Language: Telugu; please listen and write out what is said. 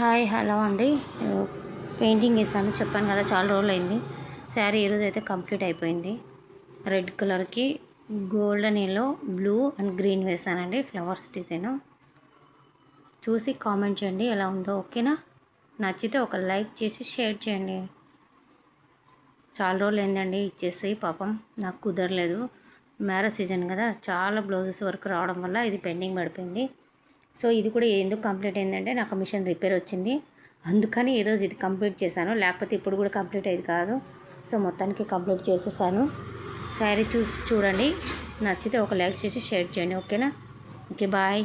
హాయ్ హలో అండి. పెయింటింగ్ వేసాను చెప్పాను కదా, చాలా రోజులు అయింది. శారీ ఈరోజు అయితే కంప్లీట్ అయిపోయింది. రెడ్ కలర్కి golden yellow blue and green వేసానండి ఫ్లవర్స్ డిజైన్. చూసి కామెంట్ చేయండి ఎలా ఉందో, ఓకేనా? నచ్చితే ఒక లైక్ చేసి షేర్ చేయండి. చాలా రోజులు అయిందండి ఇచ్చేసి, పాపం నాకు కుదరలేదు. మ్యారేజ్ సీజన్ కదా, చాలా బ్లౌజెస్ వర్క్ రావడం వల్ల ఇది పెండింగ్ పడిపోయింది. సో ఇది కూడా ఎందుకు కంప్లీట్ అయిందంటే నాకు మిషన్ రిపేర్ వచ్చింది, అందుకని ఈరోజు ఇది కంప్లీట్ చేశాను. లేకపోతే ఇప్పుడు కూడా కంప్లీట్ అయ్యేది కాదు. సో మొత్తానికి కంప్లీట్ చేసేసాను. శారీ చూడండి, నచ్చితే ఒక లైక్ చేసి షేర్ చేయండి, ఓకేనా? Okay, bye.